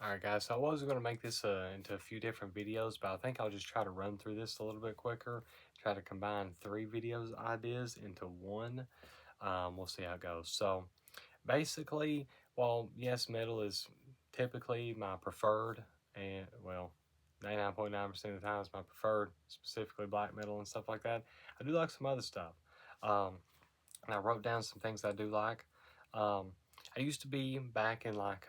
Alright guys, so I was going to make this into a few different videos, but I think I'll just try to run through this a little bit quicker. Try to combine 3 videos ideas into one. We'll see how it goes. So basically, while yes, metal is typically my preferred, and well, 99.9% of the time it's my preferred, specifically black metal and stuff like that, I do like some other stuff. And I wrote down some things I do like. Um, I used to be back in like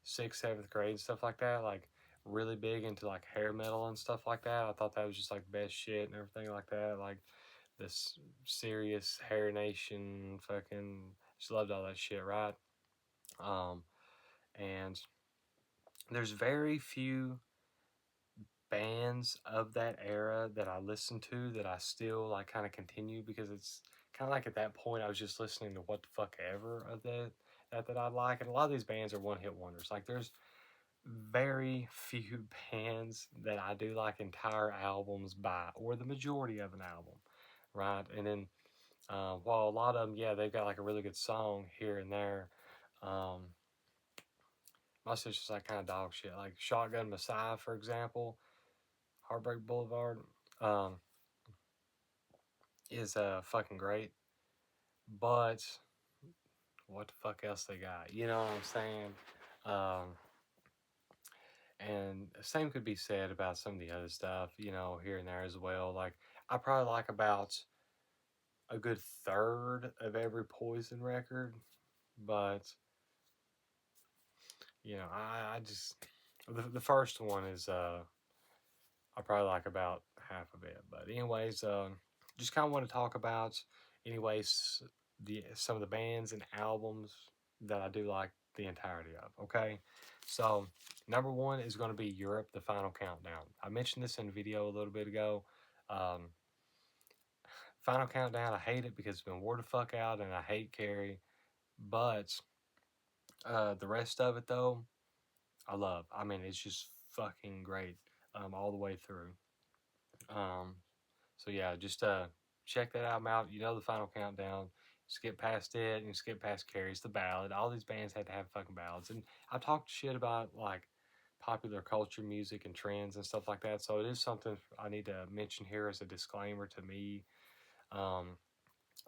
6th, 7th grade and stuff like that, like really big into like hair metal and stuff like that. I thought that was just like the best shit and everything like that. Like this serious Hair Nation, fucking just loved all that shit, right? Um, and there's very few bands of that era that I listen to that I still like kind of continue, because it's kind of like at that point I was just listening to what the fuck ever of that I like. And a lot of these bands are one hit wonders. Like there's very few bands that I do like entire albums by, or the majority of an album, right? And then while a lot of them, yeah, they've got like a really good song here and there, um, most of it's just like kind of dog shit. Like Shotgun Messiah, for example, Heartbreak Boulevard, um, is fucking great. But what the fuck else they got? You know what I'm saying? Um, And same could be said about some of the other stuff, here and there as well. Like I probably like about a good third of every Poison record, but I just the first one is I probably like about half of it. But anyways, just kind of want to talk about anyways the some of the bands and albums that I do like the entirety of. Okay, so number one is going to be Europe, the Final Countdown. I mentioned this in a video a little bit ago. Um, Final Countdown, I hate it because it's been wore the fuck out, and I hate Carrie. But the rest of it though, I love. I mean, it's just fucking great all the way through. Um, So yeah, just check that album out. You know the Final Countdown. Skip past it and skip past Carrie's the ballad. All these bands had to have fucking ballads. And I talked shit about like popular culture music and trends and stuff like that. So it is something I need to mention here as a disclaimer to me. Um,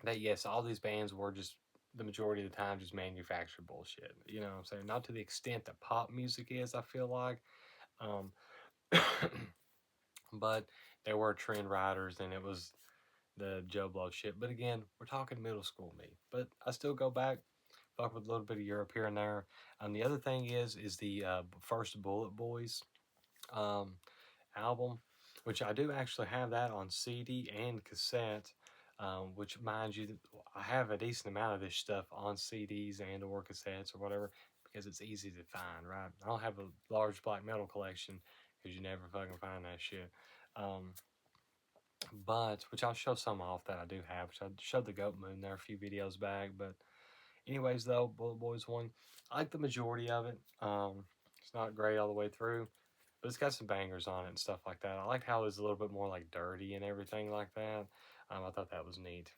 that yes, all these bands were just the majority of the time just manufactured bullshit. You know what I'm saying? Not to the extent that pop music is, I feel like. Um, but there were trend riders, and it was the Joe Blow shit. But again, we're talking middle school me. But I still go back, fuck with a little bit of Europe here and there. The other thing is the first Bullet Boys um, album, which I do actually have that on CD and cassette. Which, mind you, I have a decent amount of this stuff on CDs and or cassettes or whatever, because it's easy to find, right? I don't have a large black metal collection because you never fucking find that shit. Um, but which I'll show some off that I do have, which I showed the Goat Moon there a few videos back. But anyways, though, Bullet Boys one, I like the majority of it. It's not great all the way through, but it's got some bangers on it and stuff like that. I liked how it was a little bit more like dirty and everything like that. I thought that was neat.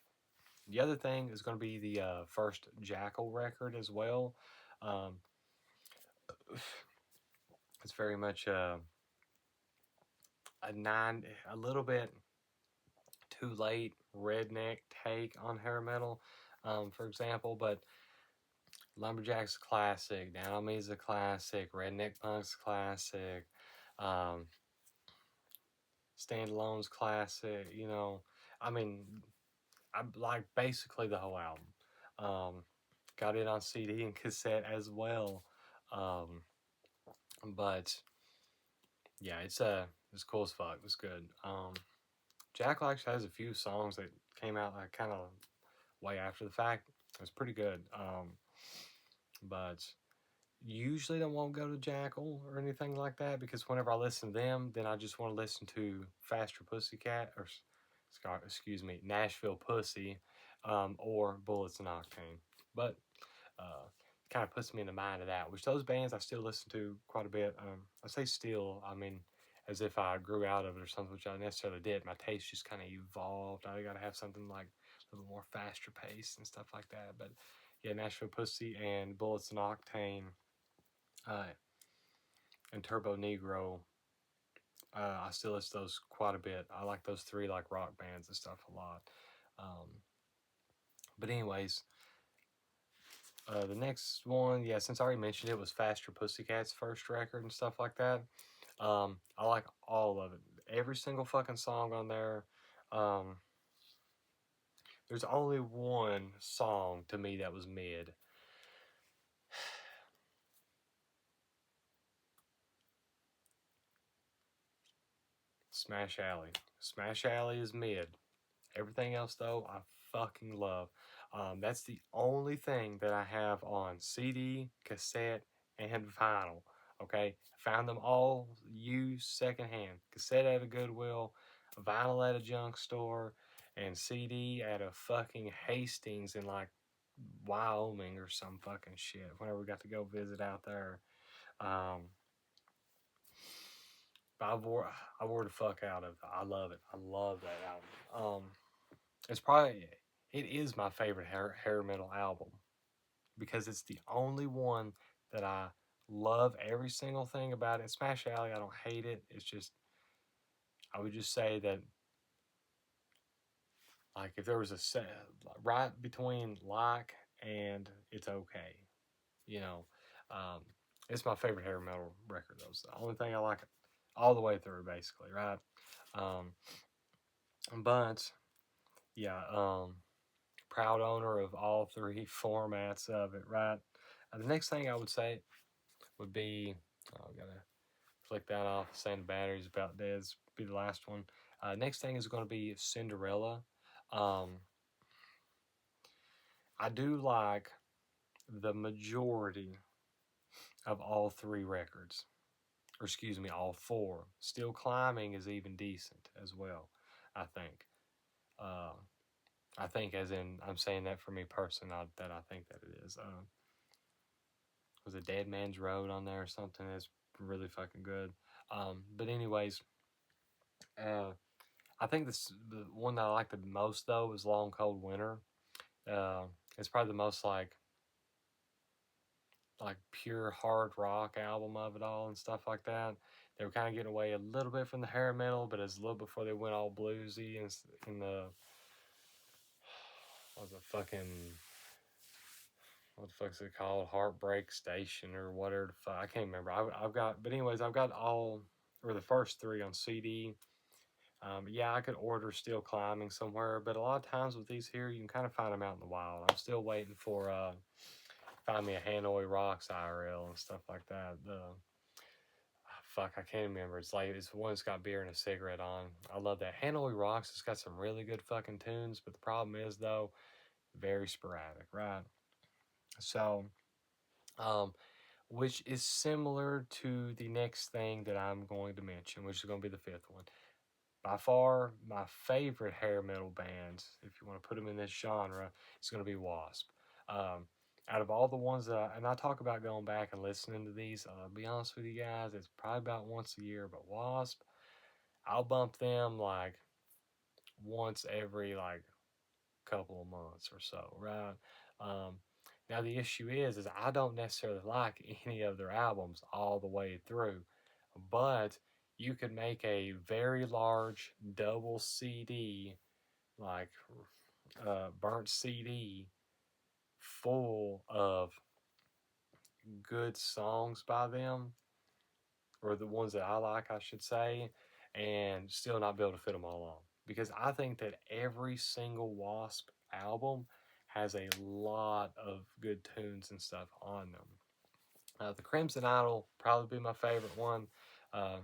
The other thing is going to be the first Jackal record as well. Um, it's very much a little bit too late redneck take on hair metal, for example. But Lumberjack's classic, Down on Me's a classic, Redneck Punk's classic, um, Standalone's classic. I mean, I like basically the whole album. Got it on CD and cassette as well. Um, but yeah, it's cool as fuck. It's good. Jackal actually has a few songs that came out like kind of way after the fact. It's pretty good. But usually don't want to go to Jackal or anything like that, because whenever I listen to them, then I just want to listen to Faster Pussycat, or excuse me, Nashville Pussy, or Bullets and Octane. But uh, kind of puts me in the mind of that, which those bands I still listen to quite a bit. I say still, I mean as if I grew out of it or something, which I necessarily did. My taste just kind of evolved. I got to have something like a little more faster pace and stuff like that. But yeah, Nashville Pussy and Bullets and Octane, and Turbo Negro. I still listen to those quite a bit. I like those three like rock bands and stuff a lot. Um, but anyways, the next one, yeah, since I already mentioned it, was Faster Pussycat's first record and stuff like that. I like all of it. Every single fucking song on there. Um, there's only one song to me that was mid. Smash Alley. Smash Alley is mid. Everything else, though, I fucking love. That's the only thing that I have on CD, cassette, and vinyl. Okay, found them all used secondhand. Cassette at a Goodwill, vinyl at a junk store, and CD at a fucking Hastings in like Wyoming or some fucking shit. Whenever we got to go visit out there, um, I wore the fuck out of it. I love it. I love that album. It's probably it is my favorite hair metal album because it's the only one that I love every single thing about it. Smash Alley, I don't hate it. It's just I would just say that like if there was a set right between like and it's okay, you know. Um, it's my favorite hair metal record though. It's the only thing I like all the way through basically, right? Um, but yeah, proud owner of all three formats of it, right? The next thing I would say would be, oh, I gotta flick that off, saying the battery's about dead. This be the last one. Next thing is going to be Cinderella. Um, I do like the majority of all three records, or excuse me, all four. Still Climbing is even decent as well, I think. Uh, I think, as in, I'm saying that for me personally, not that I think that it is. Was it Dead Man's Road on there or something? It's really fucking good. But anyways, uh, I think the one that I like the most though is Long Cold Winter. Uh, it's probably the most like pure hard rock album of it all and stuff like that. They were kind of getting away a little bit from the hair metal, but it's a little before they went all bluesy and in the what was it fucking what the fuck's it called, Heartbreak Station or whatever the fuck, I can't remember. I've got, but anyways, I've got all or the first three on CD. Yeah, I could order Still Climbing somewhere, but a lot of times with these here, you can kind of find them out in the wild. I'm still waiting for find me a Hanoi Rocks IRL and stuff like that. Fuck, I can't remember. It's like it's one that's got beer and a cigarette on. I love that. Hanoi Rocks has got some really good fucking tunes, but the problem is though, very sporadic, right? So, um, which is similar to the next thing that I'm going to mention, which is going to be the fifth one. By far, my favorite hair metal bands, if you want to put them in this genre, is going to be Wasp. Um, out of all the ones that and I talk about going back and listening to these, I'll be honest with you guys, it's probably about once a year, but Wasp, I'll bump them like once every like couple of months or so, right? Um, now the issue is I don't necessarily like any of their albums all the way through, but you could make a very large double CD, like burnt CD, full of good songs by them, or the ones that I like, I should say, and still not be able to fit them all on. Because I think that every single Wasp album has a lot of good tunes and stuff on them. The Crimson Idol probably be my favorite one. Uh,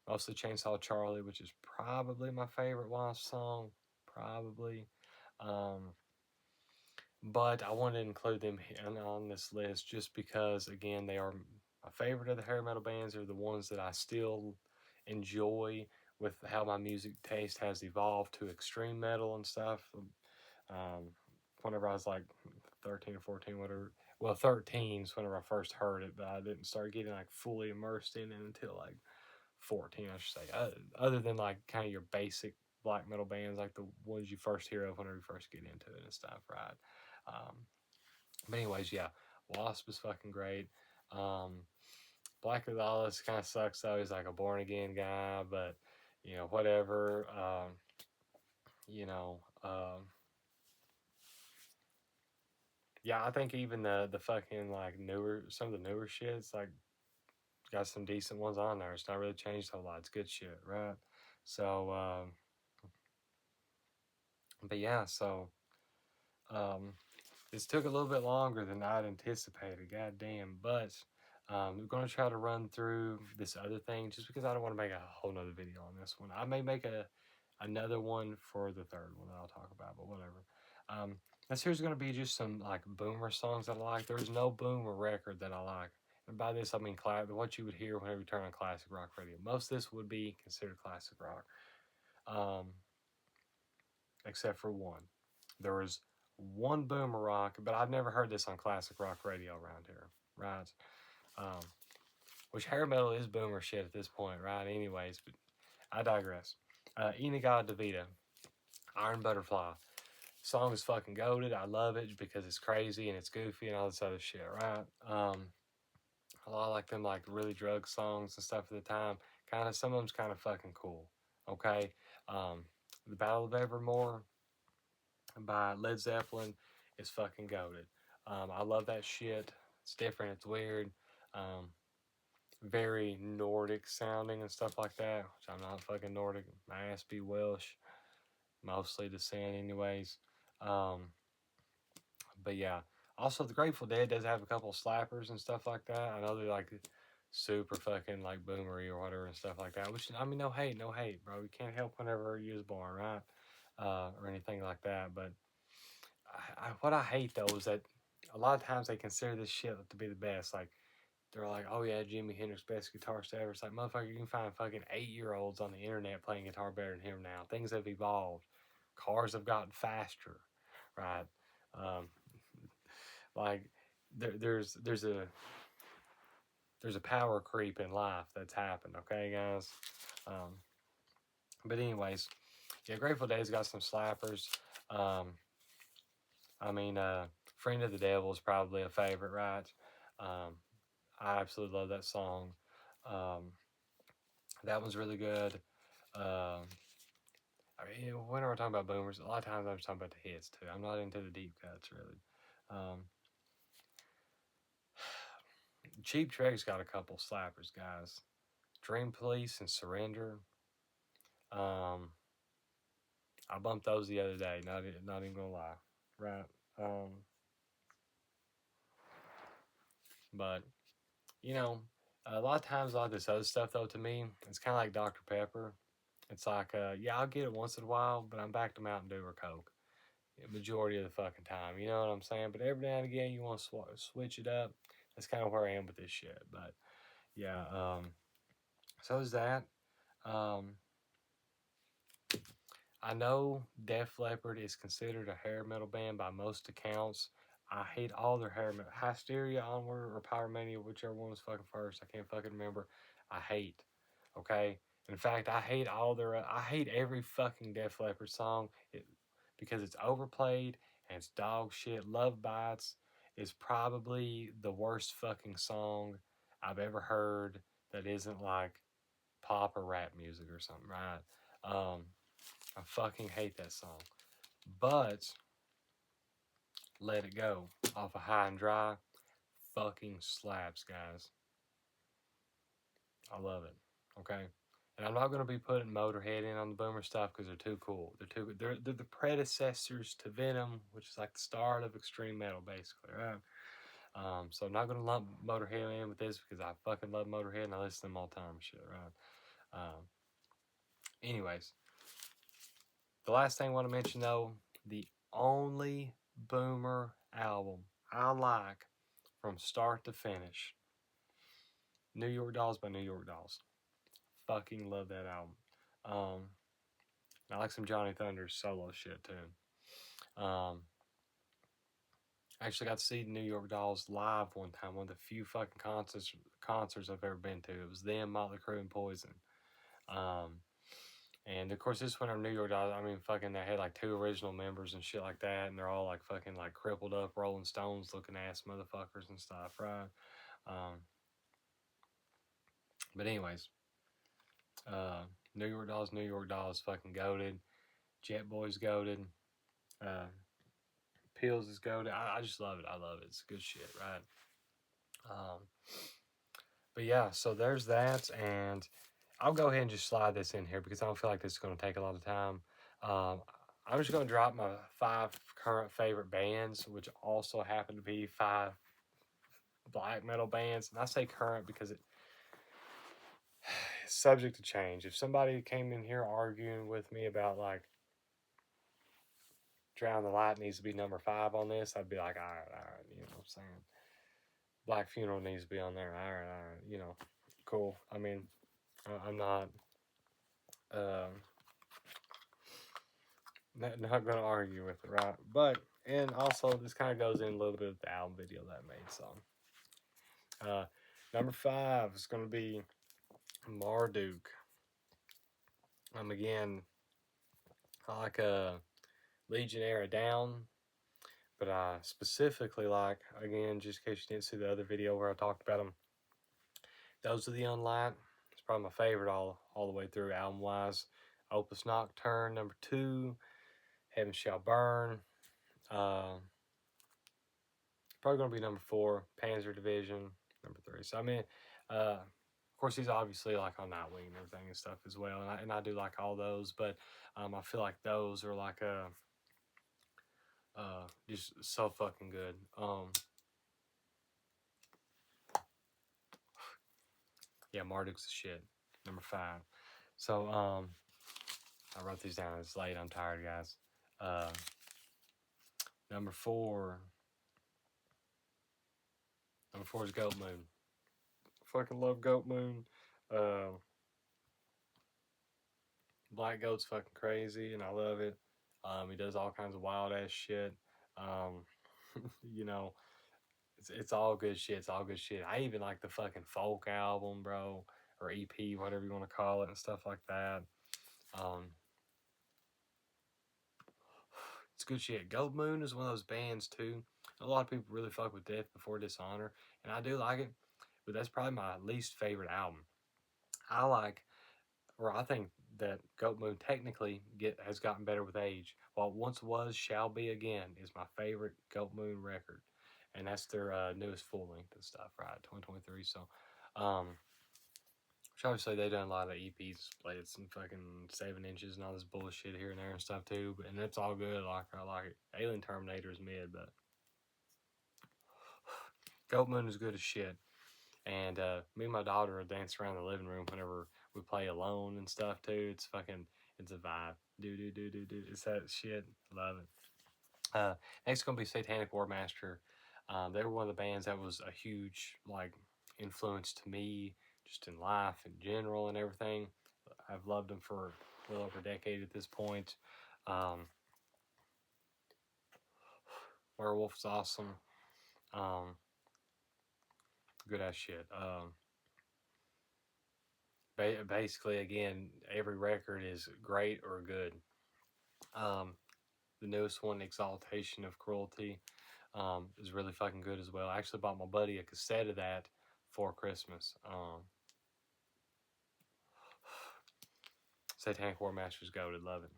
Mostly Chainsaw Charlie, which is probably my favorite Wasp song, probably. Um, but I wanted to include them on this list just because, again, they are my favorite of the hair metal bands. They're the ones that I still enjoy with how my music taste has evolved to extreme metal and stuff. Um, Whenever I was like 13 or 14, whatever. Well, 13 is whenever I first heard it, but I didn't start getting like fully immersed in it until like 14, I should say. Other than like kind of your basic black metal bands, like the ones you first hear of whenever you first get into it and stuff, right? Um, but anyways, yeah, Wasp is fucking great. Um, Blackie Lawless kind of sucks though. He's like a born again guy, but you know, whatever. You know, yeah, I think even the fucking like newer, some of the newer shits like got some decent ones on there. It's not really changed a whole lot. It's good shit, right? So, but yeah, so um, this took a little bit longer than I'd anticipated. God damn, but we're gonna try to run through this other thing just because I don't want to make a whole nother video on this one. I may make another one for the third one that I'll talk about, but whatever. This here's gonna be just some like boomer songs that I like. There's no boomer record that I like. And by this, I mean what you would hear whenever you turn on classic rock radio. Most of this would be considered classic rock, um, except for one. There was one boomer rock, but I've never heard this on classic rock radio around here, right? Um, which hair metal is boomer shit at this point, right? Anyways, but I digress. In-A-Gadda-Da-Vida, Iron Butterfly. Song is fucking goated. I love it because it's crazy and it's goofy and all this other shit, right? A lot like them, like really drug songs and stuff at the time. Kind of, some of them's kind of fucking cool. Okay, the Battle of Evermore by Led Zeppelin is fucking goated. I love that shit. It's different. It's weird. Um, very Nordic sounding and stuff like that. Which I'm not fucking Nordic. My ass be Welsh, mostly descent, anyways. Um, but yeah. Also, the Grateful Dead does have a couple slappers and stuff like that. I know they're like super fucking like boomery or whatever and stuff like that. Which I mean, no hate, no hate, bro. You can't help whenever you was born, right? Or anything like that. But what I hate though is that a lot of times they consider this shit to be the best. Like they're like, oh yeah, Jimi Hendrix best guitarist ever. It's like motherfucker, you can find fucking 8-year-olds on the internet playing guitar better than him now. Things have evolved. Cars have gotten faster, right? Um, like there's a power creep in life that's happened. Okay, guys. Um, but anyways, yeah, Grateful Dead's got some slappers. Um, I mean, Friend of the Devil is probably a favorite, right? Um, I absolutely love that song. Um, that one's really good. I mean, whenever we're talking about boomers, a lot of times I'm just talking about the hits too. I'm not into the deep cuts really. Um, Cheap Trick's got a couple slappers, guys. Dream Police and Surrender. Um, I bumped those the other day. Not even gonna lie, right? Um, but you know, a lot of times, a lot of this other stuff though, to me, it's kind of like Dr Pepper. It's like, yeah, I'll get it once in a while, but I'm back to Mountain Dew or Coke. Majority of the fucking time, you know what I'm saying? But every now and again, you want to switch it up. That's kind of where I am with this shit. But yeah, so is that. Um, I know Def Leppard is considered a hair metal band by most accounts. I hate all their hair metal. Hysteria, Onward, or Power Mania, whichever one was fucking first. I can't fucking remember. I hate. Okay? In fact, I hate all their. I hate every fucking Def Leppard song because it's overplayed and it's dog shit. Love Bites is probably the worst fucking song I've ever heard that isn't like pop or rap music or something, right? I fucking hate that song. But Let It Go off of High and Dry fucking slaps, guys. I love it. Okay. And I'm not going to be putting Motorhead in on the Boomer stuff because they're too cool. They're the predecessors to Venom, which is like the start of extreme metal, basically, right? So I'm not going to lump Motorhead in with this because I fucking love Motorhead and I listen to them all the time and shit, right? Anyways, the last thing I want to mention though, the only Boomer album I like from start to finish, New York Dolls by New York Dolls. Fucking love that album. Um, I like some Johnny Thunders solo shit too. I actually got to see New York Dolls live one time. One of the few fucking concerts I've ever been to. It was them, Motley Crue, and Poison. Um, And of course, this one our New York Dolls, I mean, fucking, they had like 2 original members and shit like that, and they're all like fucking like crippled up Rolling Stones looking ass motherfuckers and stuff, right? Um, But anyways, New York Dolls fucking goated. Jet Boy's goated. Uh, Pills is goated. I just love it. I love it. It's good shit, right? Um, but yeah, so there's that, and I'll go ahead and just slide this in here because I don't feel like this is going to take a lot of time. Um, I'm just going to drop my 5 current favorite bands, which also happen to be 5 black metal bands. And I say current because it's subject to change. If somebody came in here arguing with me about like Drown the Light needs to be number 5 on this, I'd be like, all right, you know what I'm saying? Black Funeral needs to be on there, all right, you know, cool. I mean, I'm not, um, not going to argue with it, right? But, and also, this kind of goes in a little bit of the album video that I made, so. Number 5 is going to be Marduk. Again, I like Legionnaire Down, but I specifically like, again, just in case you didn't see the other video where I talked about them, Those Are the Unlight. It's probably my favorite all the way through album wise. Opus Nocturne, number 2. Heaven Shall Burn. Probably going to be number 4. Panzer Division, number 3. So, I mean, of course, he's obviously like on Nightwing and everything and stuff as well. And I do like all those, but I feel like those are like just so fucking good. Yeah, Marduk's the shit. Number 5. So, I wrote these down. It's late. I'm tired, guys. Number 4. Number 4 is Goat Moon. Fucking love Goat Moon. Black Goat's fucking crazy, and I love it. He does all kinds of wild ass shit. Um, you know, it's all good shit. It's all good shit. I even like the fucking folk album, bro, or EP, whatever you want to call it, and stuff like that. It's good shit. Goat Moon is one of those bands too. A lot of people really fuck with Death Before Dishonor, and I do like it, but that's probably my least favorite album. I like, or I think that Goat Moon technically has gotten better with age. While once was, Shall Be Again is my favorite Goat Moon record, and that's their newest full length and stuff, right? 2023. So, which obviously they done a lot of EPs, played some fucking 7 inches and all this bullshit here and there and stuff too. But and it's all good. I like it. Alien Terminator is mid, but Goat Moon is good as shit. And me and my daughter dance around the living room whenever we play alone and stuff too. It's a vibe. Do. It's that shit. Love it. Next is gonna be Satanic War Master. They were one of the bands that was a huge like influence to me, just in life in general and everything. I've loved them for well over a decade at this point. Werewolf's awesome. Good ass shit. Basically, again, every record is great or good. The newest one, Exaltation of Cruelty, is really fucking good as well. I actually bought my buddy a cassette of that for Christmas. Satanic War Master's goated, love it.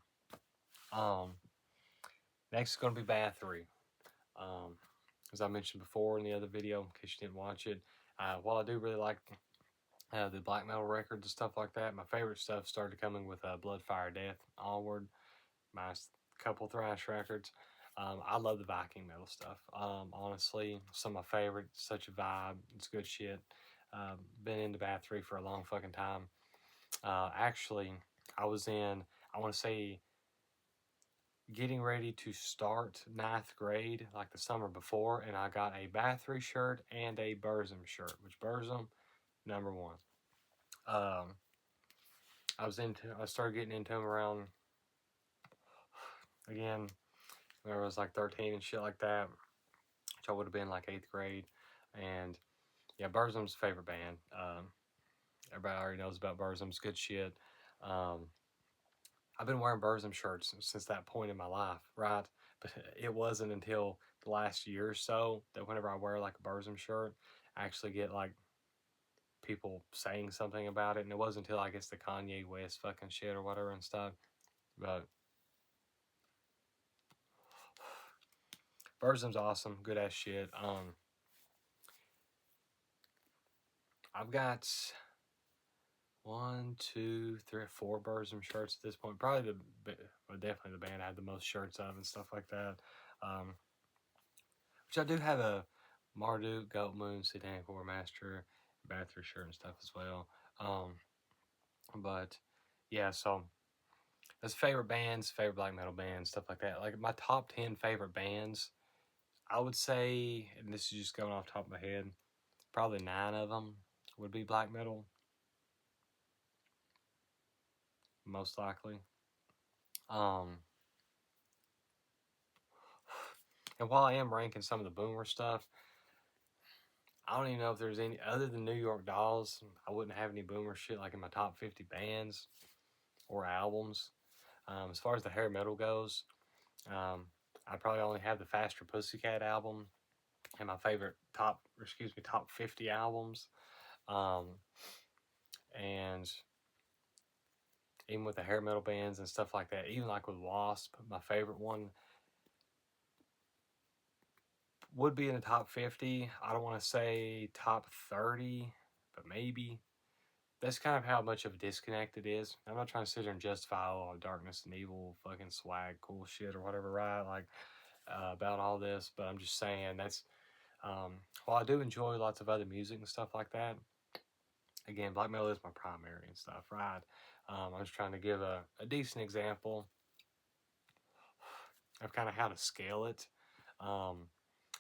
Next is going to be Bathory. As I mentioned before in the other video, in case you didn't watch it, while I do really like the black metal records and stuff like that, my favorite stuff started coming with Blood, Fire, Death, Onward, my couple thrash records. I love the Viking metal stuff. Honestly, some of my favorite. Such a vibe. It's good shit. Been into Bathory for a long fucking time. Actually, I was in, I want to say, getting ready to start 9th grade, like the summer before, and I got a Bathory shirt and a Burzum shirt, which Burzum, number 1. I started getting into them around, again, when I was like 13 and shit like that, which I would have been like 8th grade. And yeah, Burzum's favorite band. Everybody already knows about Burzum's good shit. I've been wearing Burzum shirts since that point in my life, right? But it wasn't until the last year or so that whenever I wear like a Burzum shirt, I actually get like people saying something about it, and it wasn't until I guess the Kanye West fucking shit or whatever and stuff. But Burzum's awesome, good ass shit. I've got 1, 2, 3, 4 Burzum shirts at this point. Probably well, definitely the band I had the most shirts of and stuff like that. Which I do have a Marduk, Goat Moon, Satanic War Master, Bathory shirt and stuff as well. But yeah, so that's favorite bands, favorite black metal bands, stuff like that. Like my top 10 favorite bands, I would say, and this is just going off the top of my head, probably 9 of them would be black metal, most likely. And while I am ranking some of the boomer stuff, I don't even know if there's any other than New York Dolls. I wouldn't have any boomer shit like in my top 50 bands or albums. As far as the hair metal goes, I probably only have the Faster Pussycat album and my favorite top 50 albums. And even with the hair metal bands and stuff like that, even like with Wasp, my favorite one would be in the top 50. I don't want to say top 30, but maybe. That's kind of how much of a disconnect it is. I'm not trying to sit here and justify all darkness and evil, fucking swag, cool shit or whatever, right? Like about all this, but I'm just saying that's while I do enjoy lots of other music and stuff like that. Again, black metal is my primary and stuff, right? I was trying to give a decent example of kind of how to scale it.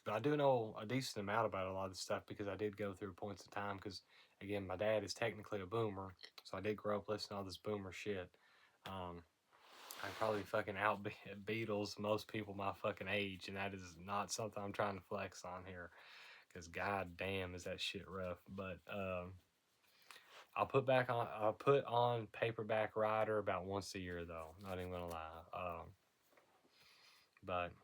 But I do know a decent amount about a lot of the stuff because I did go through points of time. Because again, my dad is technically a boomer, so I did grow up listening to all this boomer shit. I probably fucking out Beatles most people my fucking age, and that is not something I'm trying to flex on here. Because god damn, is that shit rough. But I'll put on Paperback Writer about once a year though. Not even gonna lie. But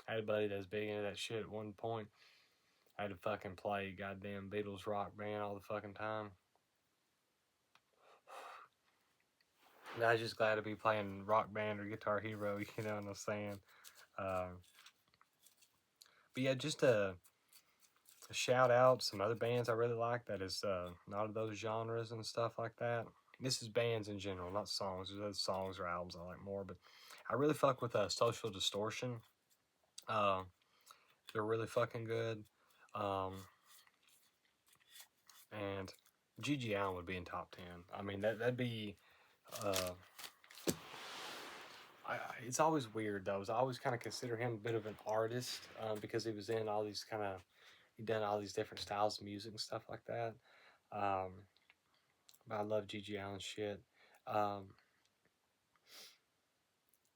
I had a buddy that was big into that shit at one point. I had to fucking play goddamn Beatles rock band all the fucking time. And I was just glad to be playing Rock Band or Guitar Hero, you know what I'm saying? But yeah, just a shout out some other bands I really like that is not of those genres and stuff like that. This is bands in general, not songs. There's songs or albums I like more, but I really fuck with Social Distortion. They're really fucking good. And GG Allen would be in top 10. I mean, that'd be. Uh, it's always weird though. I always kind of consider him a bit of an artist because he was in all these he done all these different styles of music and stuff like that. But I love GG Allen shit. But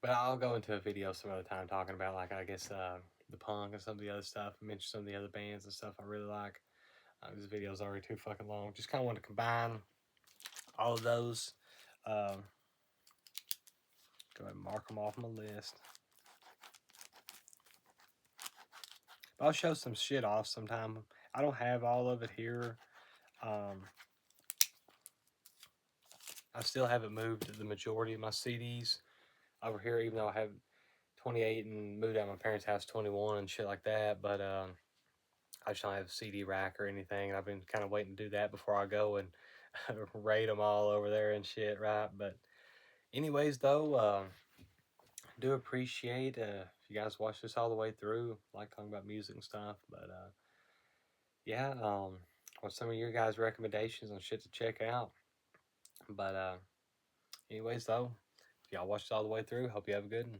I'll go into a video some other time talking about like I guess the punk and some of the other stuff. I mentioned some of the other bands and stuff I really like. This video's already too fucking long. Just kind of want to combine all of those. Go ahead and mark them off my list. But I'll show some shit off sometime. I don't have all of it here. I still haven't moved the majority of my CDs over here, even though I have 28 and moved out of my parents' house 21 and shit like that. But I just don't have a CD rack or anything. And I've been kind of waiting to do that before I go and raid them all over there and shit, right? But anyways, though, do appreciate if you guys watch this all the way through. I like talking about music and stuff, but yeah, what's some of your guys' recommendations on shit to check out? But anyways, though, if y'all watched all the way through, hope you have a good one.